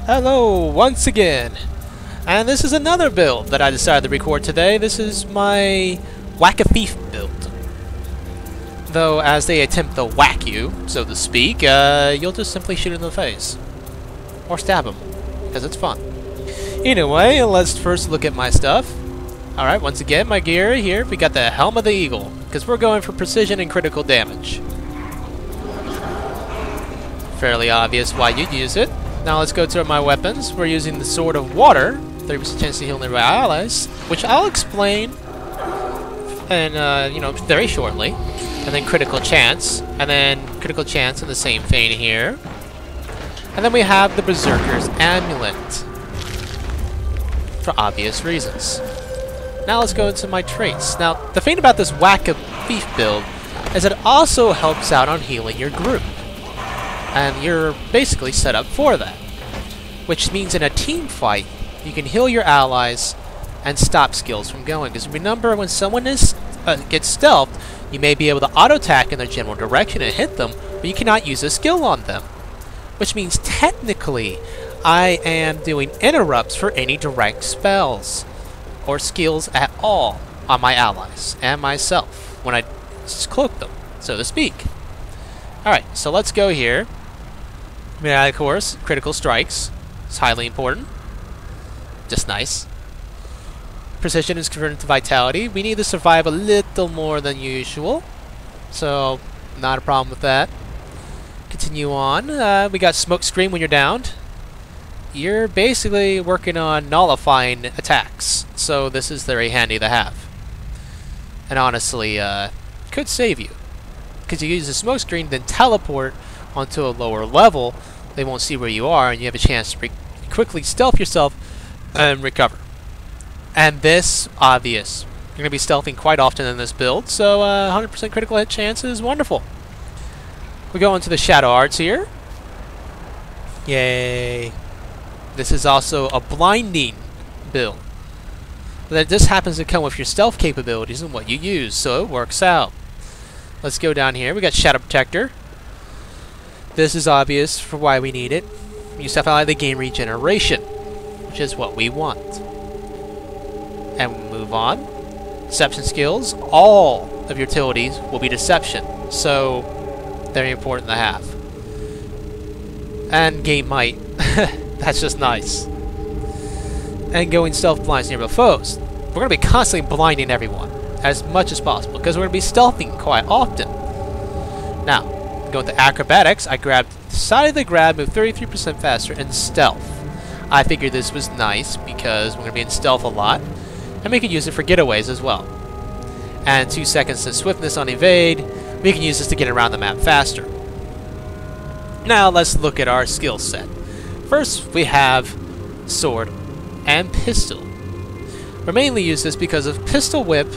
Hello once again, and this is another build that I decided to record today. This is my whack-a-thief build. Though as they attempt to whack you, so to speak, you'll just simply shoot in the face. Or stab them, because it's fun. Anyway, let's first look at my stuff. Alright, once again, my gear here, we got the Helm of the Eagle, because we're going for precision and critical damage. Fairly obvious why you'd use it. Now let's go to my weapons. We're using the Sword of Water, 30% chance to heal nearby allies, which I'll explain, and very shortly. And then critical chance, and then critical chance in the same vein here. And then we have the Berserker's Amulet, for obvious reasons. Now let's go into my traits. Now the thing about this whack-a-thief build is that it also helps out on healing your group. And you're basically set up for that. Which means in a team fight, you can heal your allies and stop skills from going. Because remember, when someone gets stealthed, you may be able to auto-attack in their general direction and hit them, but you cannot use a skill on them. Which means technically, I am doing interrupts for any direct spells or skills at all on my allies and myself when I cloak them, so to speak. Alright, so let's go here. Yeah, of course, critical strikes. It's highly important. Just nice. Precision is converted to vitality. We need to survive a little more than usual, so not a problem with that. Continue on. We got smoke screen when you're downed. You're basically working on nullifying attacks, so this is very handy to have. And honestly, could save you. Because you use the smoke screen, then teleport onto a lower level, they won't see where you are, and you have a chance to quickly stealth yourself and recover. And this, obvious. You're going to be stealthing quite often in this build, so 100% critical hit chance is wonderful. We go into the Shadow Arts here. Yay. This is also a blinding build. That just happens to come with your stealth capabilities and what you use, so it works out. Let's go down here. We got Shadow Protector. This is obvious for why we need it. You stuff out of the game regeneration, which is what we want. And we move on. Deception skills. All of your utilities will be deception, so very important to have. And game might. That's just nice. And going stealth blinds nearby foes. We're going to be constantly blinding everyone as much as possible, because we're going to be stealthing quite often. Now, going to acrobatics, I decided to grab, move 33% faster, and stealth. I figured this was nice because we're going to be in stealth a lot, and we can use it for getaways as well. And 2 seconds to swiftness on evade, we can use this to get around the map faster. Now let's look at our skill set. First, we have sword and pistol. We mainly use this because of pistol whip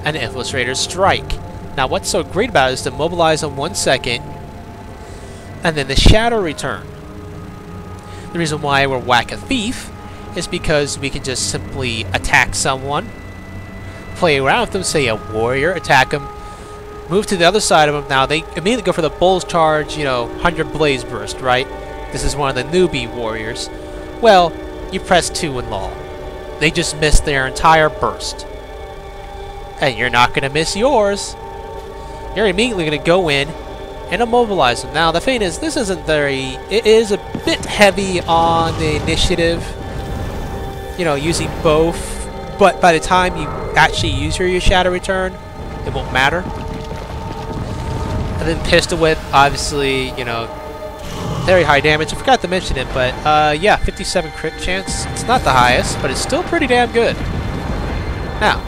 and Infiltrator Strike. Now what's so great about it is to mobilize in 1 second, and then the Shadow Return. The reason why we're Whack-a-Thief is because we can just simply attack someone, play around with them, say a warrior, attack them, move to the other side of them. Now they immediately go for the Bull's Charge, 100 Blaze Burst, right? This is one of the newbie warriors. Well, you press 2 and lull. They just missed their entire burst. And you're not going to miss yours. You're immediately going to go in and immobilize them. Now, the thing is, this isn't it is a bit heavy on the initiative, using both. But by the time you actually use your Shadow Return, it won't matter. And then Pistol Whip, obviously, very high damage. I forgot to mention it, but yeah, 57 crit chance. It's not the highest, but it's still pretty damn good. Now,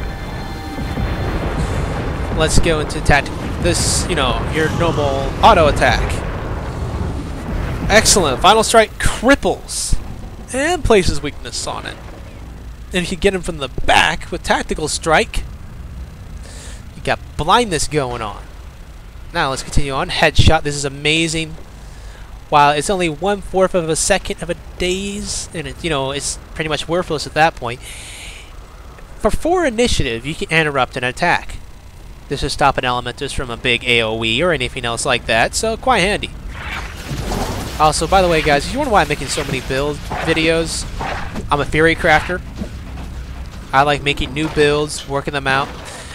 let's go into tactical. This, your normal auto attack. Excellent. Final Strike cripples and places weakness on it. And if you get him from the back with Tactical Strike, you got blindness going on. Now let's continue on. Headshot. This is amazing. While it's only 1/4 of a second of a daze, and it's pretty much worthless at that point. For 4 initiative, you can interrupt an attack. This will stop an Elementus from a big AoE or anything else like that, so quite handy. Also, by the way, guys, you wonder why I'm making so many build videos? I'm a theory crafter. I like making new builds, working them out.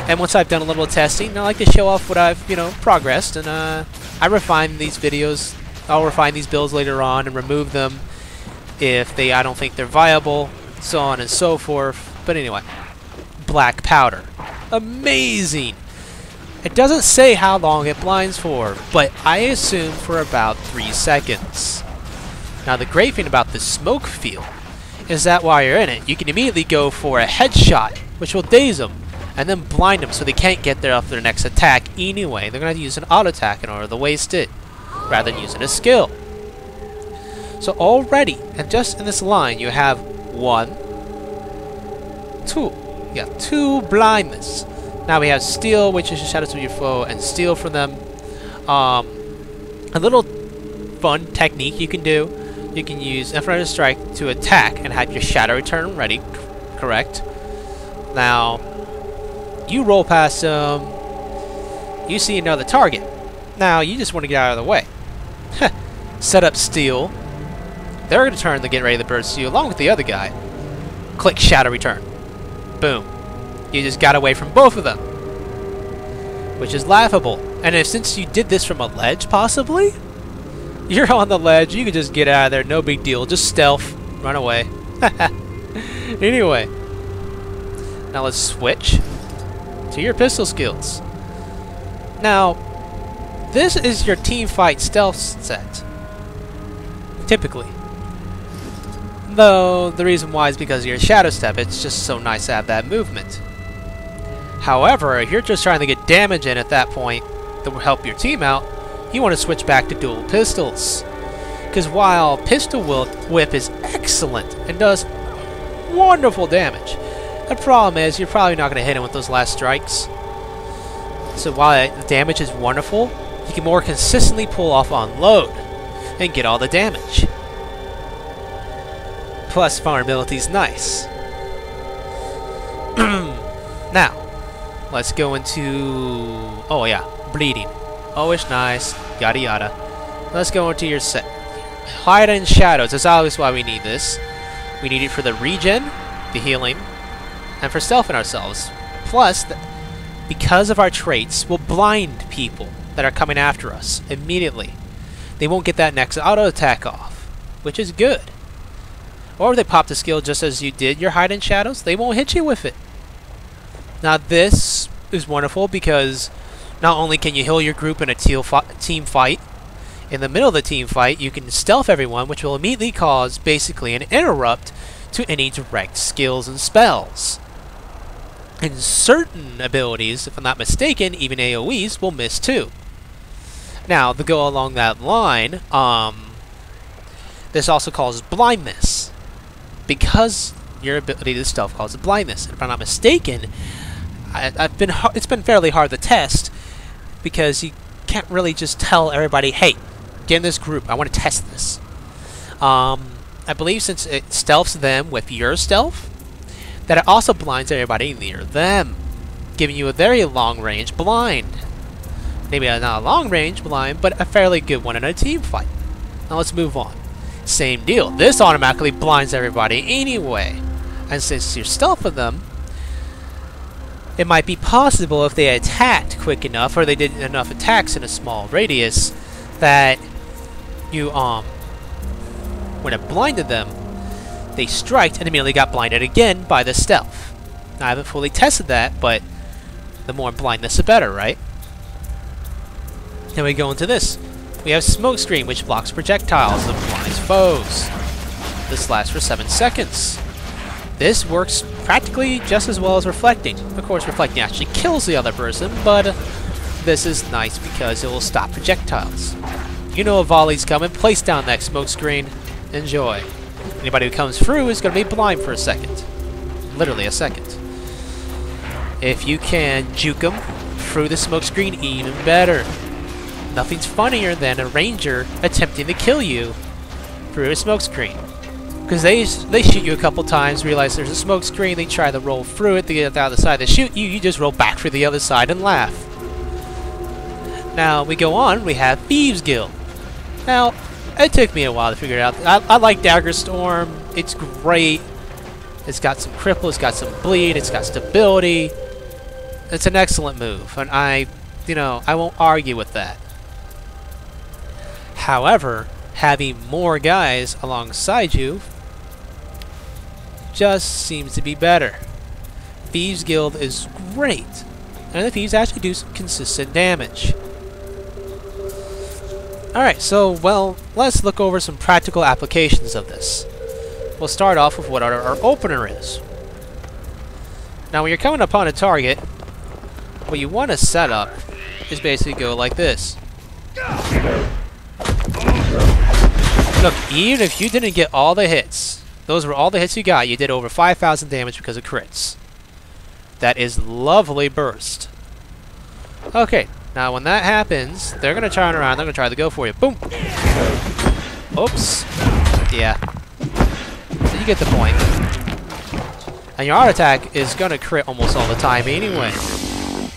And once I've done a little testing, I like to show off what I've, progressed. And I refine these videos. I'll refine these builds later on and remove them if I don't think they're viable, so on and so forth. But anyway, black powder. Amazing! It doesn't say how long it blinds for, but I assume for about 3 seconds. Now the great thing about this smoke field is that while you're in it, you can immediately go for a headshot, which will daze them, and then blind them so they can't get there after their next attack anyway. They're going to have to use an auto attack in order to waste it, rather than using a skill. So already, and just in this line, you have 1, 2. You have 2 blindness. Now we have steal, which is your shadows of your foe, and steal from them. A little fun technique you can do. You can use Infrared Strike to attack and have your shadow return ready. Correct. Now, you roll past them. You see another target. Now, you just want to get out of the way. Set up steal. They're going to turn to get ready to burst you along with the other guy. Click shadow return. Boom. You just got away from both of them, which is laughable. And since you did this from a ledge, possibly, you're on the ledge, you can just get out of there, no big deal. Just stealth, run away. Anyway, now let's switch to your pistol skills. Now, this is your team fight stealth set, typically. Though, the reason why is because of your shadow step. It's just so nice to have that movement. However, if you're just trying to get damage in at that point to help your team out, you want to switch back to dual pistols. Because while pistol whip is excellent and does wonderful damage, the problem is you're probably not going to hit him with those last strikes. So while the damage is wonderful, you can more consistently pull off unload and get all the damage. Plus, vulnerability is nice. Now, let's go into... oh yeah, bleeding. Always nice, yada yada. Let's go into your set. Hide in shadows, that's always why we need this. We need it for the regen, the healing, and for stealthing ourselves. Plus, because of our traits, we'll blind people that are coming after us immediately. They won't get that next auto attack off, which is good. Or if they pop the skill just as you did your hide in shadows, they won't hit you with it. Now this is wonderful because not only can you heal your group in a team fight, in the middle of the team fight you can stealth everyone, which will immediately cause basically an interrupt to any direct skills and spells. And certain abilities, if I'm not mistaken, even AoEs, will miss too. Now, to go along that line, this also causes blindness. Because your ability to stealth causes blindness. And if I'm not mistaken, it's been fairly hard to test because you can't really just tell everybody, hey, get in this group, I want to test this. I believe since it stealths them with your stealth, that it also blinds everybody near them, giving you a very long-range blind. Maybe not a long-range blind, but a fairly good one in a team fight. Now let's move on. Same deal. This automatically blinds everybody anyway. And since you're stealthing them, it might be possible if they attacked quick enough, or they did enough attacks in a small radius, that you, when it blinded them, they striked and immediately got blinded again by the stealth. Now, I haven't fully tested that, but the more blindness, the better, right? Then we go into this. We have smoke screen, which blocks projectiles and blinds foes. This lasts for 7 seconds. This works practically just as well as reflecting. Of course, reflecting actually kills the other person, but this is nice because it will stop projectiles. You know a volley's coming, place down that smoke screen, enjoy. Anybody who comes through is going to be blind for a second. Literally a second. If you can juke them through the smoke screen, even better. Nothing's funnier than a ranger attempting to kill you through a smoke screen. Because they shoot you a couple times, realize there's a smoke screen, they try to roll through it to get to the other side, they shoot you, you just roll back through the other side and laugh. Now, we go on, we have Thieves Guild. Now, It took me a while to figure it out. I like Dagger Storm. It's great. It's got some cripple, it's got some bleed, it's got stability. It's an excellent move, and I won't argue with that. However, having more guys alongside you just seems to be better. Thieves Guild is great, and the thieves actually do some consistent damage. Alright, so, well, let's look over some practical applications of this. We'll start off with what our opener is. Now, when you're coming upon a target, what you want to set up is basically go like this. Look, even if you didn't get all the hits, those were all the hits you got, you did over 5,000 damage because of crits. That is lovely burst. Okay, now when that happens, they're going to turn around, they're going to try to go for you. Boom! Oops. Yeah. So you get the point. And your auto attack is going to crit almost all the time anyway.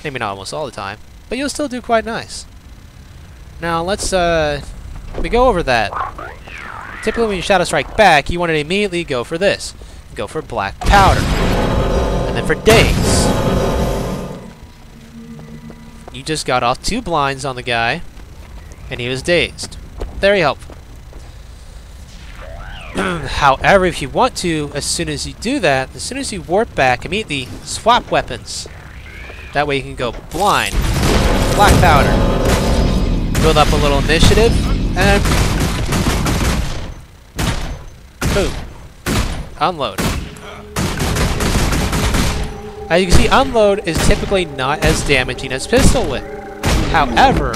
Maybe not almost all the time, but you'll still do quite nice. Now let's we go over that. Typically when you Shadow Strike back, you want to immediately go for this. Go for Black Powder. And then for Daze. You just got off 2 blinds on the guy, and he was dazed. Very helpful. However, if you want to, as soon as you do that, as soon as you warp back, immediately swap weapons. That way you can go blind, Black Powder, build up a little initiative, and boom, unload. As you can see, unload is typically not as damaging as pistol whip. However,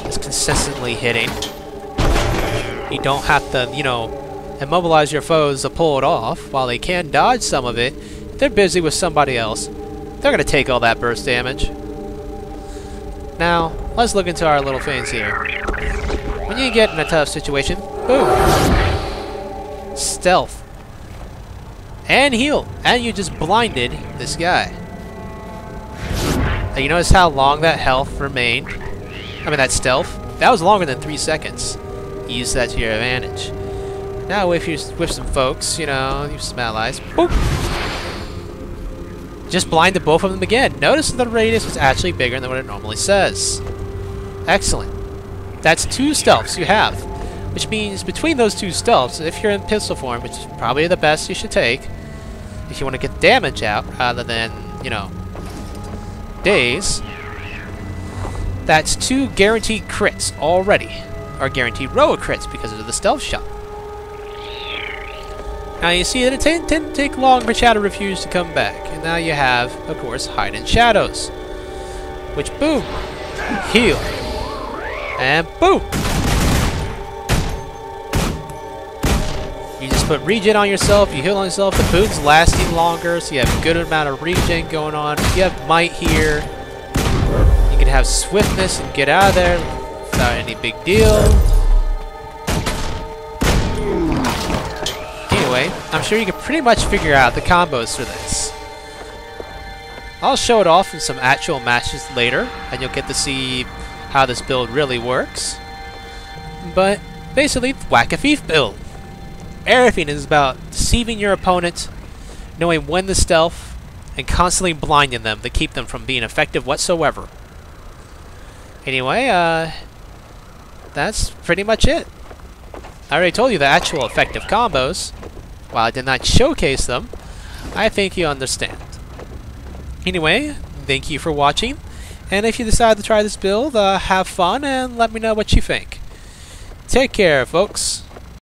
it's consistently hitting. You don't have to, immobilize your foes to pull it off. While they can dodge some of it, if they're busy with somebody else, they're going to take all that burst damage. Now, let's look into our little things here. When you get in a tough situation, boom! Stealth. And heal. And you just blinded this guy. And you notice how long that health remained? That stealth? That was longer than 3 seconds. Use that to your advantage. Now if you're with some folks, use some allies, boop! Just blinded both of them again. Notice the radius was actually bigger than what it normally says. Excellent. That's 2 stealths you have. Which means between those 2 stealths, if you're in pistol form, which is probably the best you should take, if you want to get damage out rather than, daze, that's 2 guaranteed crits already. Or guaranteed row of crits because of the stealth shot. Now you see that it didn't take long for Shadow Refuge to come back. And now you have, of course, Hide in Shadows. Which, boom, heal. And boom! You just put regen on yourself, you heal on yourself, the boon's lasting longer, so you have a good amount of regen going on. You have might here. You can have swiftness and get out of there without any big deal. Anyway, I'm sure you can pretty much figure out the combos for this. I'll show it off in some actual matches later, and you'll get to see how this build really works. But basically, whack a thief build. Everything is about deceiving your opponent, knowing when to stealth, and constantly blinding them to keep them from being effective whatsoever. Anyway, that's pretty much it. I already told you the actual effective combos. While I did not showcase them, I think you understand. Anyway, thank you for watching, and if you decide to try this build, have fun and let me know what you think. Take care, folks.